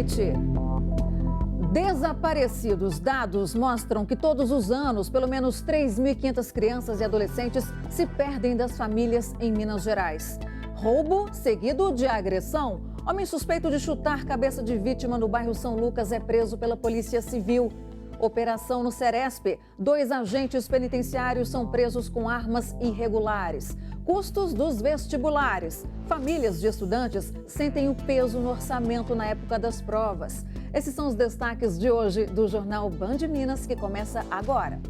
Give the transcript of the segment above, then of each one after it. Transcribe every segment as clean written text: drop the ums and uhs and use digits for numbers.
noite. Desaparecidos. Dados mostram que todos os anos, pelo menos 3.500 crianças e adolescentes se perdem das famílias em Minas Gerais. Roubo seguido de agressão. Homem suspeito de chutar cabeça de vítima no bairro São Lucas é preso pela Polícia Civil. Operação no Ceresp. 2 agentes penitenciários são presos com armas irregulares. Custos dos vestibulares. Famílias de estudantes sentem o peso no orçamento na época das provas. Esses são os destaques de hoje do Jornal Band Minas, que começa agora.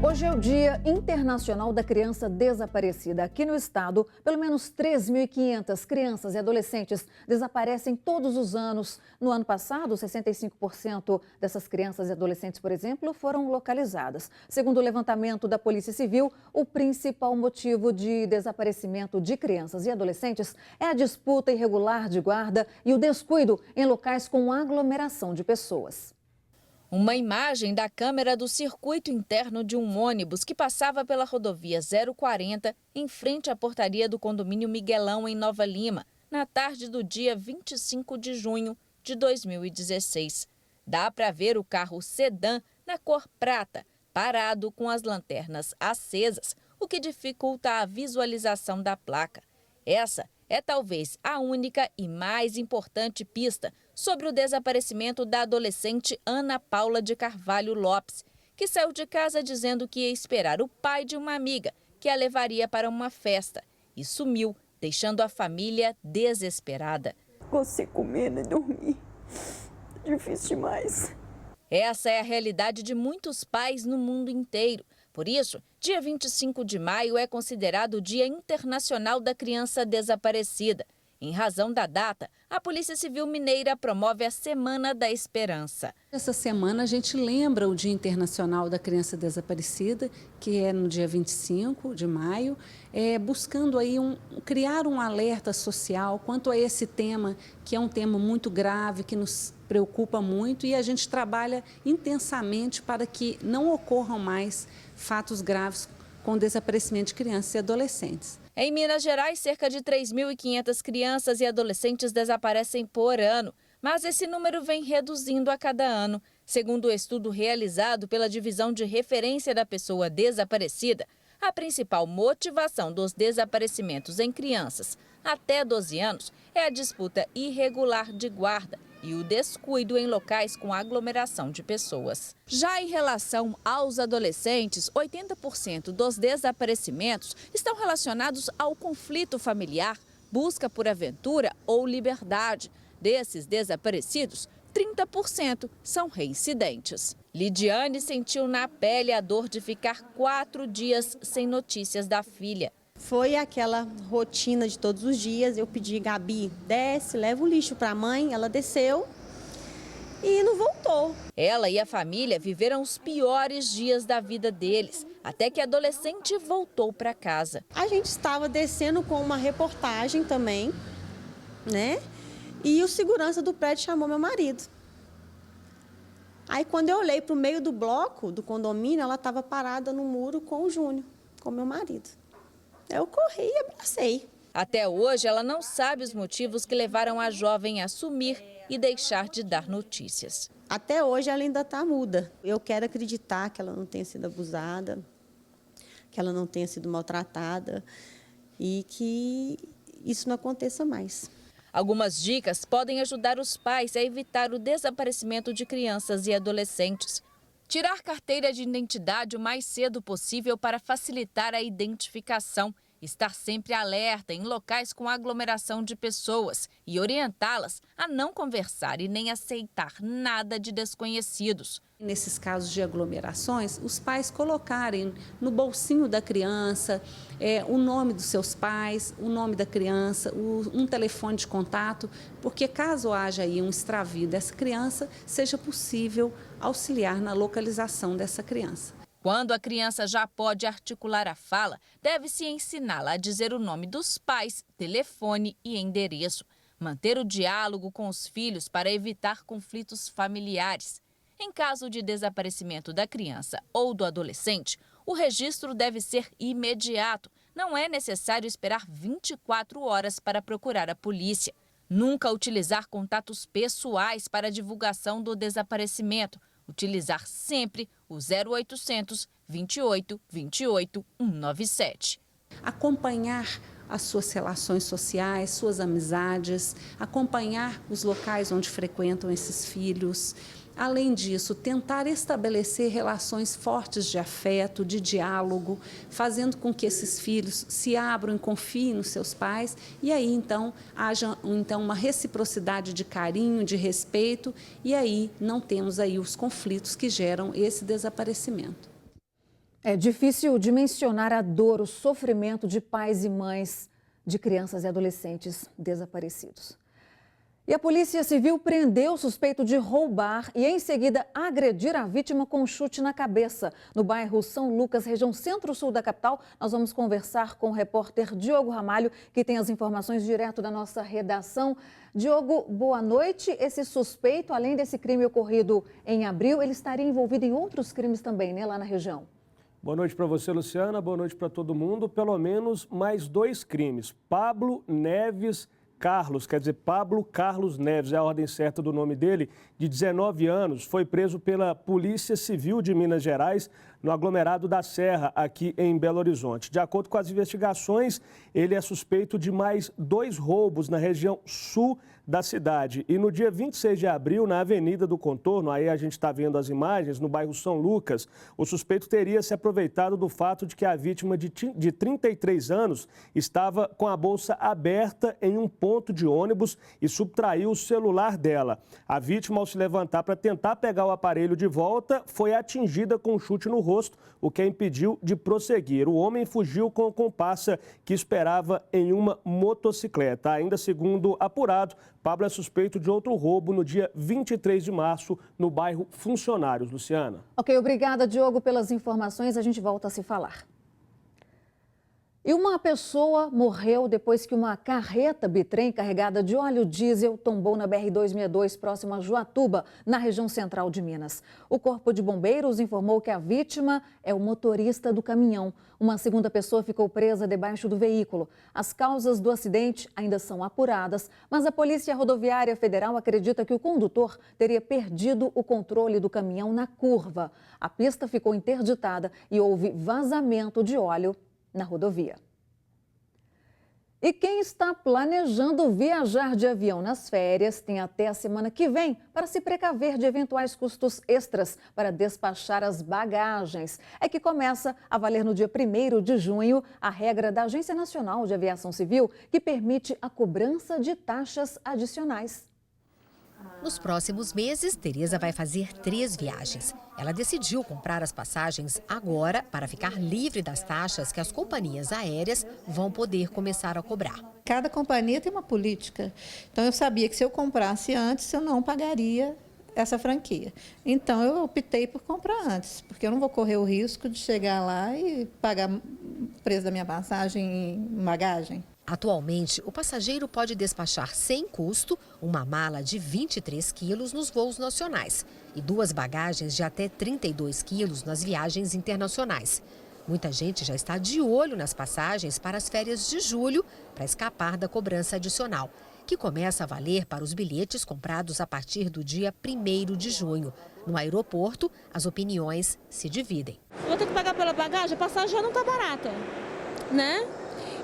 Hoje é o Dia Internacional da Criança Desaparecida. Aqui no estado, pelo menos 3.500 crianças e adolescentes desaparecem todos os anos. No ano passado, 65% dessas crianças e adolescentes, por exemplo, foram localizadas. Segundo o levantamento da Polícia Civil, o principal motivo de desaparecimento de crianças e adolescentes é a disputa irregular de guarda e o descuido em locais com aglomeração de pessoas. Uma imagem da câmera do circuito interno de um ônibus que passava pela rodovia 040 em frente à portaria do condomínio Miguelão, em Nova Lima, na tarde do dia 25 de junho de 2016. Dá para ver o carro sedã na cor prata, parado com as lanternas acesas, o que dificulta a visualização da placa. Essa é talvez a única e mais importante pista sobre o desaparecimento da adolescente Ana Paula de Carvalho Lopes, que saiu de casa dizendo que ia esperar o pai de uma amiga que a levaria para uma festa e sumiu, deixando a família desesperada. Você comendo e dormir, difícil demais. Essa é a realidade de muitos pais no mundo inteiro. Por isso, dia 25 de maio é considerado o Dia Internacional da Criança Desaparecida. Em razão da data, a Polícia Civil Mineira promove a Semana da Esperança. Essa semana a gente lembra o Dia Internacional da Criança Desaparecida, que é no dia 25 de maio, buscando aí criar um alerta social quanto a esse tema, que é um tema muito grave, que nos preocupa muito, e a gente trabalha intensamente para que não ocorram mais fatos graves com desaparecimento de crianças e adolescentes. Em Minas Gerais, cerca de 3.500 crianças e adolescentes desaparecem por ano, mas esse número vem reduzindo a cada ano. Segundo o estudo realizado pela Divisão de Referência da Pessoa Desaparecida, a principal motivação dos desaparecimentos em crianças até 12 anos é a disputa irregular de guarda e o descuido em locais com aglomeração de pessoas. Já em relação aos adolescentes, 80% dos desaparecimentos estão relacionados ao conflito familiar, busca por aventura ou liberdade. Desses desaparecidos, 30% são reincidentes. Lidiane sentiu na pele a dor de ficar 4 dias sem notícias da filha. Foi aquela rotina de todos os dias. Eu pedi, Gabi, desce, leva o lixo para a mãe. Ela desceu e não voltou. Ela e a família viveram os piores dias da vida deles, até que a adolescente voltou para casa. A gente estava descendo com uma reportagem também, né? E o segurança do prédio chamou meu marido. Aí quando eu olhei para o meio do bloco do condomínio, ela estava parada no muro com o Júnior, com meu marido. Eu corri e abracei. Até hoje, ela não sabe os motivos que levaram a jovem a sumir e deixar de dar notícias. Até hoje ela ainda está muda. Eu quero acreditar que ela não tenha sido abusada, que ela não tenha sido maltratada e que isso não aconteça mais. Algumas dicas podem ajudar os pais a evitar o desaparecimento de crianças e adolescentes. Tirar carteira de identidade o mais cedo possível para facilitar a identificação. Estar sempre alerta em locais com aglomeração de pessoas e orientá-las a não conversar e nem aceitar nada de desconhecidos. Nesses casos de aglomerações, os pais colocarem no bolsinho da criança o nome dos seus pais, o nome da criança, um telefone de contato, porque caso haja aí um extravio dessa criança, seja possível auxiliar na localização dessa criança. Quando a criança já pode articular a fala, deve-se ensiná-la a dizer o nome dos pais, telefone e endereço. Manter o diálogo com os filhos para evitar conflitos familiares. Em caso de desaparecimento da criança ou do adolescente, O registro deve ser imediato. Não é necessário esperar 24 horas para procurar a polícia. Nunca utilizar contatos pessoais para a divulgação do desaparecimento. Utilizar sempre o 0800 28 28 197. Acompanhar as suas relações sociais, suas amizades, acompanhar os locais onde frequentam esses filhos. Além disso, tentar estabelecer relações fortes de afeto, de diálogo, fazendo com que esses filhos se abram e confiem nos seus pais e aí então haja uma reciprocidade de carinho, de respeito e aí não temos aí os conflitos que geram esse desaparecimento. É difícil dimensionar a dor, o sofrimento de pais e mães de crianças e adolescentes desaparecidos. E a Polícia Civil prendeu o suspeito de roubar e, em seguida, agredir a vítima com um chute na cabeça. No bairro São Lucas, região centro-sul da capital, nós vamos conversar com o repórter Diogo Ramalho, que tem as informações direto da nossa redação. Diogo, boa noite. Esse suspeito, além desse crime ocorrido em abril, ele estaria envolvido em outros crimes também, né, lá na região? Boa noite para você, Luciana. Boa noite para todo mundo. Pelo menos mais 2 crimes. Pablo Neves Carlos, quer dizer, Pablo Carlos Neves, é a ordem certa do nome dele, de 19 anos, foi preso pela Polícia Civil de Minas Gerais, no aglomerado da Serra, aqui em Belo Horizonte. De acordo com as investigações, ele é suspeito de mais 2 roubos na região sul da cidade. E no dia 26 de abril, na Avenida do Contorno, aí a gente está vendo as imagens, no bairro São Lucas, o suspeito teria se aproveitado do fato de que a vítima de 33 anos estava com a bolsa aberta em um ponto de ônibus e subtraiu o celular dela. A vítima, ao se levantar para tentar pegar o aparelho de volta, foi atingida com um chute no rosto, o que a impediu de prosseguir. O homem fugiu com o comparsa que esperava em uma motocicleta. Ainda segundo apurado, Pablo é suspeito de outro roubo no dia 23 de março, no bairro Funcionários. Luciana. Ok, obrigada, Diogo, pelas informações. A gente volta a se falar. E uma pessoa morreu depois que uma carreta bitrem carregada de óleo diesel tombou na BR-262, próximo a Joatuba, na região central de Minas. O Corpo de Bombeiros informou que a vítima é o motorista do caminhão. Uma segunda pessoa ficou presa debaixo do veículo. As causas do acidente ainda são apuradas, mas a Polícia Rodoviária Federal acredita que o condutor teria perdido o controle do caminhão na curva. A pista ficou interditada e houve vazamento de óleo na rodovia. E quem está planejando viajar de avião nas férias tem até a semana que vem para se precaver de eventuais custos extras para despachar as bagagens. É que começa a valer no dia 1º de junho a regra da Agência Nacional de Aviação Civil que permite a cobrança de taxas adicionais. Nos próximos meses, Tereza vai fazer 3 viagens. Ela decidiu comprar as passagens agora para ficar livre das taxas que as companhias aéreas vão poder começar a cobrar. Cada companhia tem uma política. Então, eu sabia que se eu comprasse antes, eu não pagaria essa franquia. Então, eu optei por comprar antes, porque eu não vou correr o risco de chegar lá e pagar o preço da minha passagem em bagagem. Atualmente, o passageiro pode despachar sem custo uma mala de 23 quilos nos voos nacionais e 2 bagagens de até 32 quilos nas viagens internacionais. Muita gente já está de olho nas passagens para as férias de julho para escapar da cobrança adicional, que começa a valer para os bilhetes comprados a partir do dia 1º de junho. No aeroporto, as opiniões se dividem. Vou ter que pagar pela bagagem? A passagem já não está barata, né?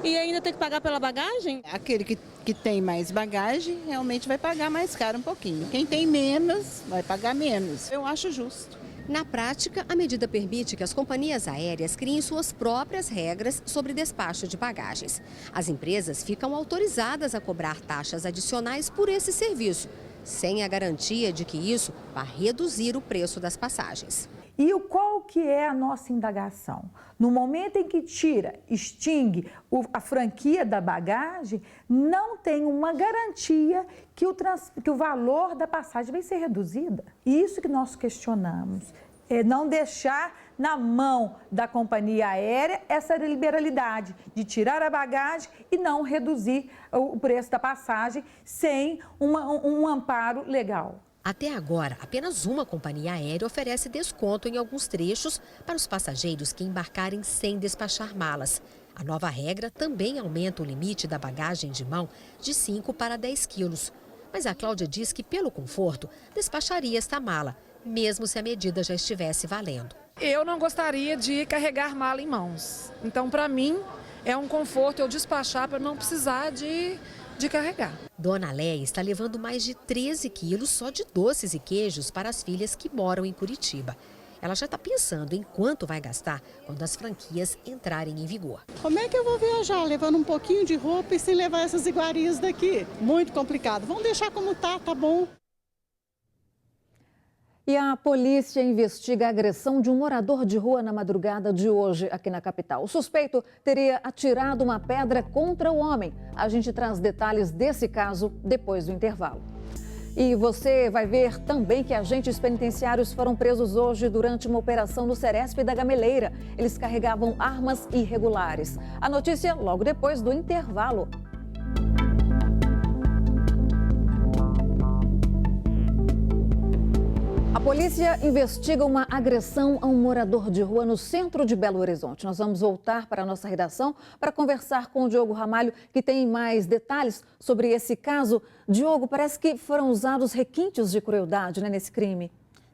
E ainda tem que pagar pela bagagem? Aquele que tem mais bagagem realmente vai pagar mais caro um pouquinho. Quem tem menos vai pagar menos. Eu acho justo. Na prática, a medida permite que as companhias aéreas criem suas próprias regras sobre despacho de bagagens. As empresas ficam autorizadas a cobrar taxas adicionais por esse serviço, sem a garantia de que isso vai reduzir o preço das passagens. E qual que é a nossa indagação? No momento em que extingue a franquia da bagagem, não tem uma garantia que o valor da passagem vai ser reduzida. Isso que nós questionamos, é não deixar na mão da companhia aérea essa liberalidade de tirar a bagagem e não reduzir o preço da passagem sem um amparo legal. Até agora, apenas uma companhia aérea oferece desconto em alguns trechos para os passageiros que embarcarem sem despachar malas. A nova regra também aumenta o limite da bagagem de mão de 5 para 10 quilos. Mas a Cláudia diz que, pelo conforto, despacharia esta mala, mesmo se a medida já estivesse valendo. Eu não gostaria de carregar mala em mãos. Então, para mim, é um conforto eu despachar para não precisar de carregar. Dona Léia está levando mais de 13 quilos só de doces e queijos para as filhas que moram em Curitiba. Ela já está pensando em quanto vai gastar quando as franquias entrarem em vigor. Como é que eu vou viajar levando um pouquinho de roupa e sem levar essas iguarias daqui? Muito complicado. Vamos deixar como tá bom. E a polícia investiga a agressão de um morador de rua na madrugada de hoje aqui na capital. O suspeito teria atirado uma pedra contra o homem. A gente traz detalhes desse caso depois do intervalo. E você vai ver também que agentes penitenciários foram presos hoje durante uma operação no Ceresp da Gameleira. Eles carregavam armas irregulares. A notícia logo depois do intervalo. A polícia investiga uma agressão a um morador de rua no centro de Belo Horizonte. Nós vamos voltar para a nossa redação para conversar com o Diogo Ramalho, que tem mais detalhes sobre esse caso. Diogo, parece que foram usados requintes de crueldade, né, nesse crime.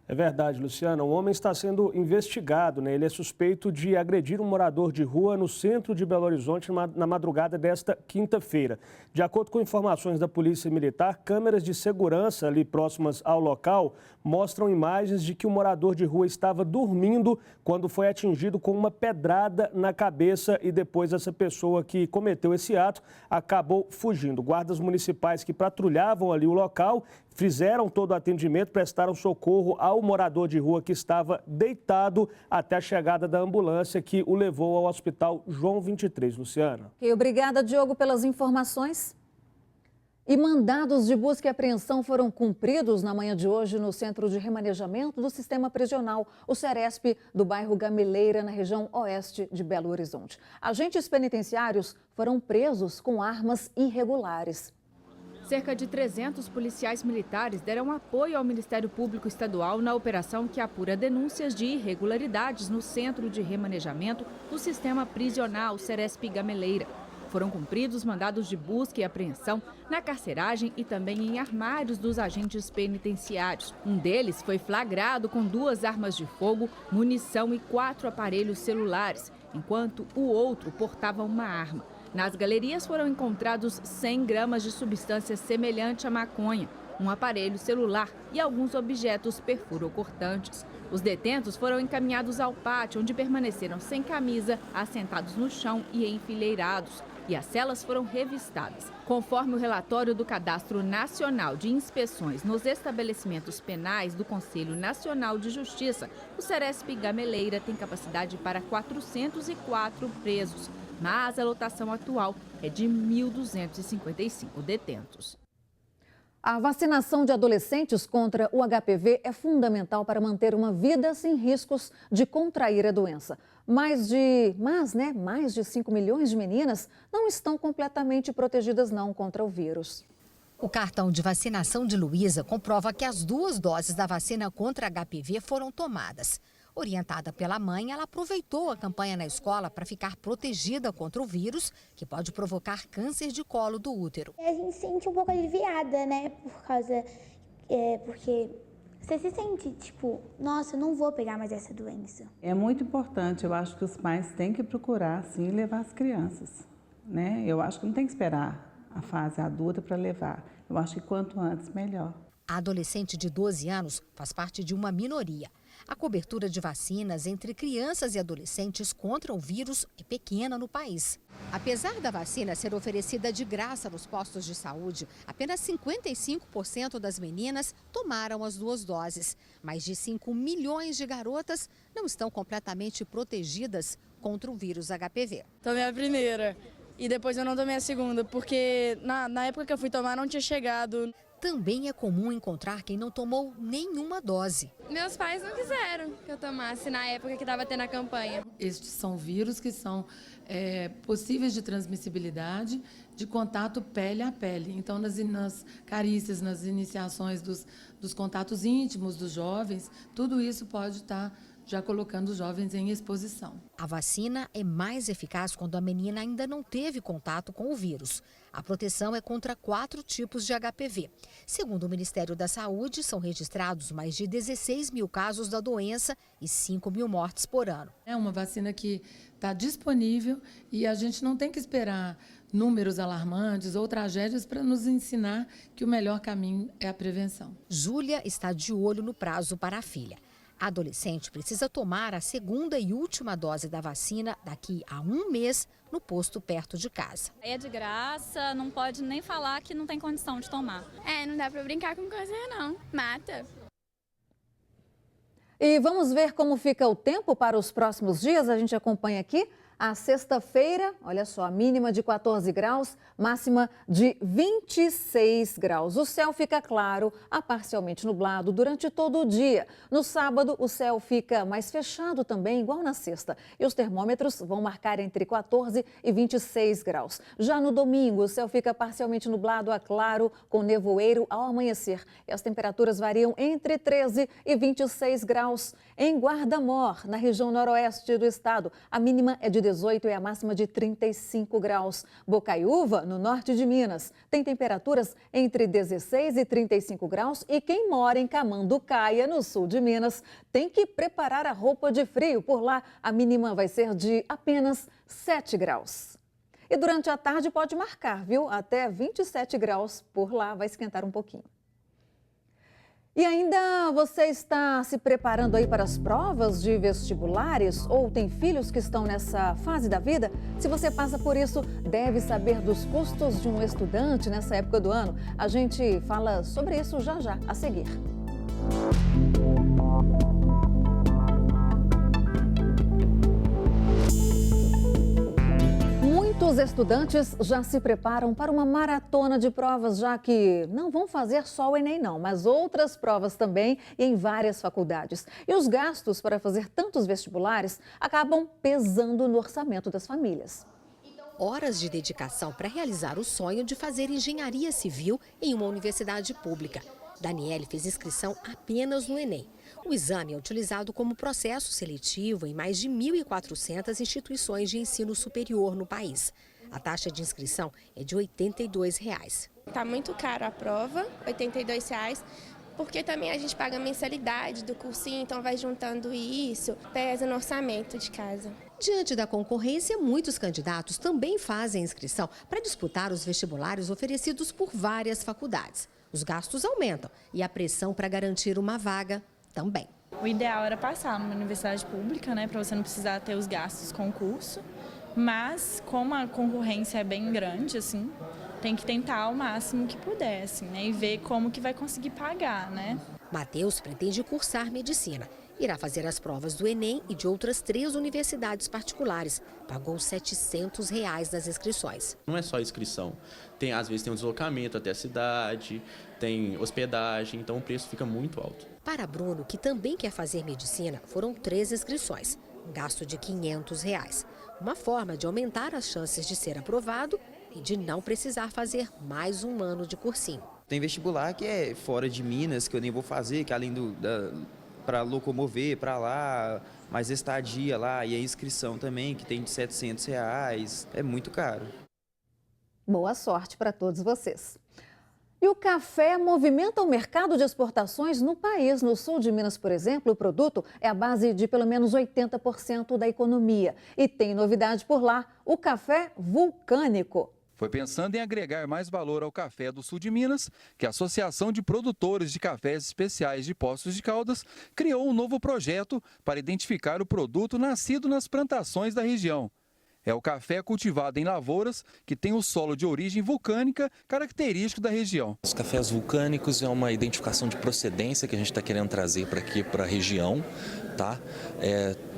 É verdade, Luciana. Um homem está sendo investigado, né? Ele é suspeito de agredir um morador de rua no centro de Belo Horizonte na madrugada desta quinta-feira. De acordo com informações da Polícia Militar, câmeras de segurança ali próximas ao local mostram imagens de que o morador de rua estava dormindo quando foi atingido com uma pedrada na cabeça e depois essa pessoa que cometeu esse ato acabou fugindo. Guardas municipais que patrulhavam ali o local fizeram todo o atendimento, prestaram socorro ao morador de rua que estava deitado até a chegada da ambulância que o levou ao Hospital João 23. Luciana. Obrigada, Diogo, pelas informações. E mandados de busca e apreensão foram cumpridos na manhã de hoje no Centro de Remanejamento do Sistema Prisional, o Ceresp, do bairro Gameleira, na região oeste de Belo Horizonte. Agentes penitenciários foram presos com armas irregulares. Cerca de 300 policiais militares deram apoio ao Ministério Público Estadual na operação que apura denúncias de irregularidades no Centro de Remanejamento do Sistema Prisional Ceresp Gameleira. Foram cumpridos mandados de busca e apreensão na carceragem e também em armários dos agentes penitenciários. Um deles foi flagrado com 2 armas de fogo, munição e 4 aparelhos celulares, enquanto o outro portava uma arma. Nas galerias foram encontrados 100 gramas de substância semelhante à maconha, um aparelho celular e alguns objetos perfurocortantes. Os detentos foram encaminhados ao pátio, onde permaneceram sem camisa, assentados no chão e enfileirados. E as celas foram revistadas. Conforme o relatório do Cadastro Nacional de Inspeções nos Estabelecimentos Penais do Conselho Nacional de Justiça, o Ceresp Gameleira tem capacidade para 404 presos, mas a lotação atual é de 1.255 detentos. A vacinação de adolescentes contra o HPV é fundamental para manter uma vida sem riscos de contrair a doença. Mais de 5 milhões de meninas não estão completamente protegidas contra o vírus. O cartão de vacinação de Luísa comprova que as 2 doses da vacina contra HPV foram tomadas. Orientada pela mãe, ela aproveitou a campanha na escola para ficar protegida contra o vírus, que pode provocar câncer de colo do útero. A gente se sente um pouco aliviada, né? Porque você se sente tipo, nossa, eu não vou pegar mais essa doença. É muito importante, eu acho que os pais têm que procurar, sim, levar as crianças, né? Eu acho que não tem que esperar a fase adulta para levar. Eu acho que quanto antes, melhor. A adolescente de 12 anos faz parte de uma minoria. A cobertura de vacinas entre crianças e adolescentes contra o vírus é pequena no país. Apesar da vacina ser oferecida de graça nos postos de saúde, apenas 55% das meninas tomaram as 2 doses. Mais de 5 milhões de garotas não estão completamente protegidas contra o vírus HPV. Tomei a primeira e depois eu não tomei a segunda, porque na época que eu fui tomar não tinha chegado. também é comum encontrar quem não tomou nenhuma dose. Meus pais não quiseram que eu tomasse na época que estava tendo a campanha. Estes são vírus que são possíveis de transmissibilidade, de contato pele a pele. Então, nas carícias, nas iniciações dos contatos íntimos dos jovens, tudo isso pode estar já colocando os jovens em exposição. A vacina é mais eficaz quando a menina ainda não teve contato com o vírus. A proteção é contra 4 tipos de HPV. Segundo o Ministério da Saúde, são registrados mais de 16 mil casos da doença e 5 mil mortes por ano. É uma vacina que está disponível e a gente não tem que esperar números alarmantes ou tragédias para nos ensinar que o melhor caminho é a prevenção. Júlia está de olho no prazo para a filha. A adolescente precisa tomar a segunda e última dose da vacina daqui a 1 mês no posto perto de casa. É de graça, não pode nem falar que não tem condição de tomar. Não dá para brincar com coisa não, mata. E vamos ver como fica o tempo para os próximos dias. A gente acompanha aqui. A sexta-feira, olha só, a mínima de 14 graus, máxima de 26 graus. O céu fica claro a parcialmente nublado durante todo o dia. No sábado, o céu fica mais fechado também, igual na sexta. E os termômetros vão marcar entre 14 e 26 graus. Já no domingo, o céu fica parcialmente nublado a claro, com nevoeiro ao amanhecer. E as temperaturas variam entre 13 e 26 graus. Em Guarda-Mor, na região noroeste do estado, a mínima é de 18 e a máxima de 35 graus. Bocaiúva, no norte de Minas, tem temperaturas entre 16 e 35 graus e quem mora em Camanducaia, no sul de Minas, tem que preparar a roupa de frio. Por lá, a mínima vai ser de apenas 7 graus. E durante a tarde pode marcar, viu? Até 27 graus por lá, vai esquentar um pouquinho. E ainda você está se preparando aí para as provas de vestibulares ou tem filhos que estão nessa fase da vida? Se você passa por isso, deve saber dos custos de um estudante nessa época do ano. A gente fala sobre isso já a seguir. Muitos estudantes já se preparam para uma maratona de provas, já que não vão fazer só o Enem não, mas outras provas também e em várias faculdades. E os gastos para fazer tantos vestibulares acabam pesando no orçamento das famílias. Horas de dedicação para realizar o sonho de fazer engenharia civil em uma universidade pública. Daniele fez inscrição apenas no Enem. O exame é utilizado como processo seletivo em mais de 1.400 instituições de ensino superior no país. A taxa de inscrição é de R$ 82. Está muito caro a prova, R$ 82, porque também a gente paga a mensalidade do cursinho, então vai juntando isso, pesa no orçamento de casa. Diante da concorrência, muitos candidatos também fazem inscrição para disputar os vestibulares oferecidos por várias faculdades. Os gastos aumentam e a pressão para garantir uma vaga também. O ideal era passar numa universidade pública, né, para você não precisar ter os gastos com o curso, mas como a concorrência é bem grande, assim, tem que tentar ao máximo que puder, assim, né, e ver como que vai conseguir pagar, né. Matheus pretende cursar medicina. Irá fazer as provas do Enem e de outras 3 universidades particulares. Pagou R$ 700 nas inscrições. Não é só inscrição. Às vezes tem um deslocamento até a cidade, tem hospedagem, então o preço fica muito alto. Para Bruno, que também quer fazer medicina, foram 3 inscrições, um gasto de R$ 500. Uma forma de aumentar as chances de ser aprovado e de não precisar fazer mais um ano de cursinho. Tem vestibular que é fora de Minas, que eu nem vou fazer, que além para locomover para lá, mais estadia lá e a inscrição também, que tem de R$ 700, é muito caro. Boa sorte para todos vocês. E o café movimenta o mercado de exportações no país. No sul de Minas, por exemplo, o produto é a base de pelo menos 80% da economia. E tem novidade por lá, o café vulcânico. Foi pensando em agregar mais valor ao café do sul de Minas que a Associação de Produtores de Cafés Especiais de Poços de Caldas criou um novo projeto para identificar o produto nascido nas plantações da região. É o café cultivado em lavouras que tem o solo de origem vulcânica característico da região. Os cafés vulcânicos é uma identificação de procedência que a gente está querendo trazer para aqui, para a região, tá?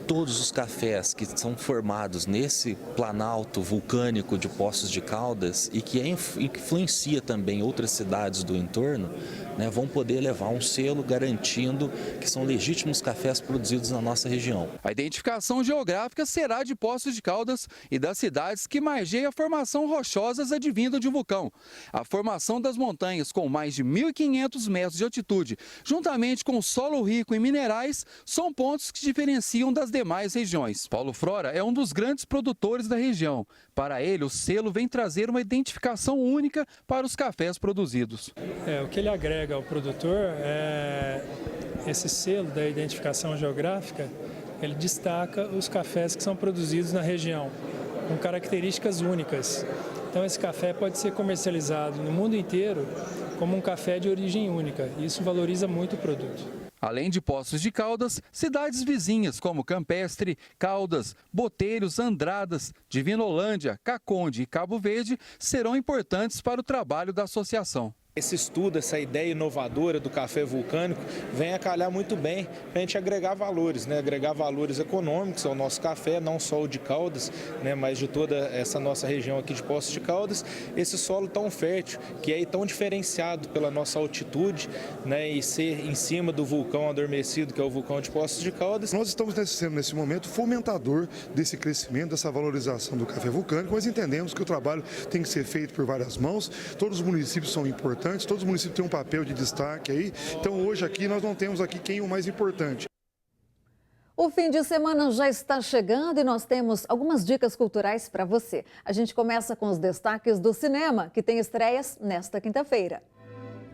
todos os cafés que são formados nesse planalto vulcânico de Poços de Caldas e que influencia também outras cidades do entorno, né, vão poder levar um selo garantindo que são legítimos cafés produzidos na nossa região. A identificação geográfica será de Poços de Caldas e das cidades que margeiam a formação rochosas advinda de um vulcão. A formação das montanhas com mais de 1.500 metros de altitude, juntamente com o solo rico em minerais, são pontos que diferenciam das demais regiões. Paulo Frora é um dos grandes produtores da região. Para ele, o selo vem trazer uma identificação única para os cafés produzidos. O que ele agrega ao produtor é esse selo da identificação geográfica. Ele destaca os cafés que são produzidos na região, com características únicas. Então esse café pode ser comercializado no mundo inteiro como um café de origem única. E isso valoriza muito o produto. Além de Poços de Caldas, cidades vizinhas como Campestre, Caldas, Boteiros, Andradas, Divinolândia, Caconde e Cabo Verde serão importantes para o trabalho da associação. Esse estudo, essa ideia inovadora do café vulcânico vem a calhar muito bem para a gente agregar valores, né? Agregar valores econômicos ao nosso café, não só o de Caldas, né? Mas de toda essa nossa região aqui de Poços de Caldas, esse solo tão fértil, que é tão diferenciado pela nossa altitude, né? E ser em cima do vulcão adormecido, que é o vulcão de Poços de Caldas. Nós estamos sendo nesse momento fomentador desse crescimento, dessa valorização do café vulcânico, mas entendemos que o trabalho tem que ser feito por várias mãos, todos os municípios são importantes. Todos os municípios têm um papel de destaque aí, então hoje aqui nós não temos aqui quem é o mais importante. O fim de semana já está chegando e nós temos algumas dicas culturais para você. A gente começa com os destaques do cinema, que tem estreias nesta quinta-feira.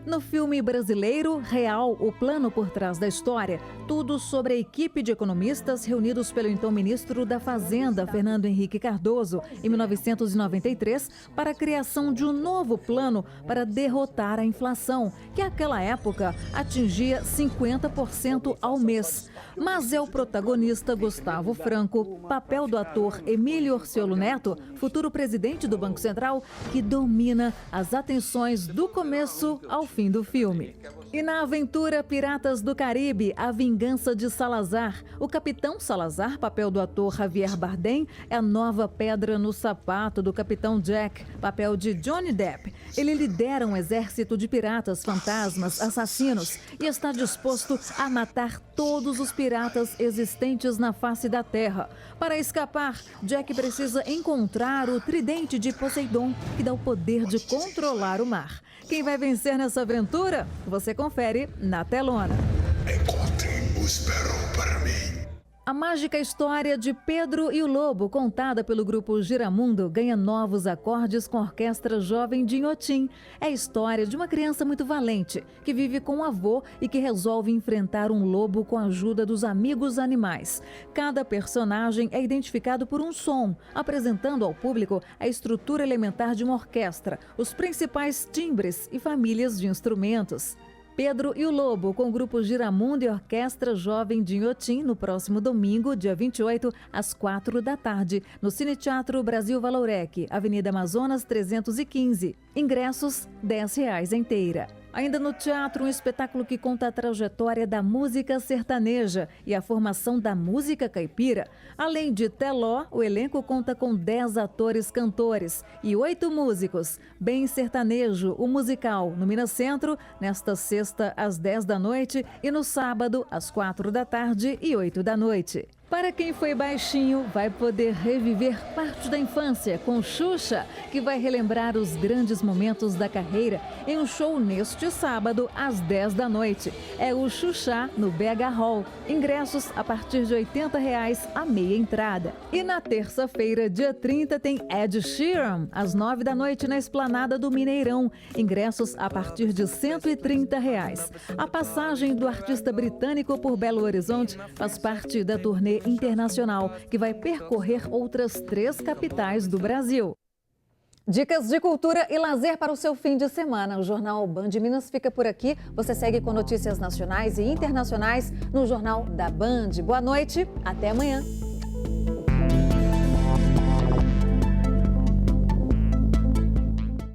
No filme brasileiro Real, o plano por trás da história, tudo sobre a equipe de economistas reunidos pelo então ministro da Fazenda, Fernando Henrique Cardoso, em 1993, para a criação de um novo plano para derrotar a inflação, que naquela época atingia 50% ao mês. Mas é o protagonista Gustavo Franco, papel do ator Emílio Orciolo Neto, futuro presidente do Banco Central, que domina as atenções do começo ao fim do filme. E na aventura Piratas do Caribe, A Vingança de Salazar, o Capitão Salazar, papel do ator Javier Bardem, é a nova pedra no sapato do Capitão Jack, papel de Johnny Depp. Ele lidera um exército de piratas, fantasmas, assassinos e está disposto a matar todos os piratas existentes na face da Terra. Para escapar, Jack precisa encontrar o tridente de Poseidon, que dá o poder de controlar o mar. Quem vai vencer nessa aventura? Você confere na telona. Encontrem o Sparrow para mim. A mágica história de Pedro e o Lobo, contada pelo grupo Giramundo, ganha novos acordes com a Orquestra Jovem de Inhotim. É a história de uma criança muito valente, que vive com o avô e que resolve enfrentar um lobo com a ajuda dos amigos animais. Cada personagem é identificado por um som, apresentando ao público a estrutura elementar de uma orquestra, os principais timbres e famílias de instrumentos. Pedro e o Lobo, com o grupo Giramundo e Orquestra Jovem de Inhotim, no próximo domingo, dia 28, às 16h, no Cine Teatro Brasil Valorec, Avenida Amazonas 315. Ingressos, R$10 inteira. Ainda no teatro, um espetáculo que conta a trajetória da música sertaneja e a formação da música caipira. Além de Teló, o elenco conta com 10 atores cantores e 8 músicos. Bem Sertanejo, o musical, no Minas Centro, nesta sexta às 10 da noite e no sábado às 16h e 20h. Para quem foi baixinho, vai poder reviver parte da infância com Xuxa, que vai relembrar os grandes momentos da carreira em um show neste sábado, às 10 da noite. É o Xuxa no BH Hall. Ingressos a partir de R$80 a meia entrada. E na terça-feira, dia 30, tem Ed Sheeran, às 9 da noite, na Esplanada do Mineirão. Ingressos a partir de R$130. A passagem do artista britânico por Belo Horizonte faz parte da turnê internacional, que vai percorrer outras 3 capitais do Brasil. Dicas de cultura e lazer para o seu fim de semana. O Jornal Band Minas fica por aqui. Você segue com notícias nacionais e internacionais no Jornal da Band. Boa noite, até amanhã.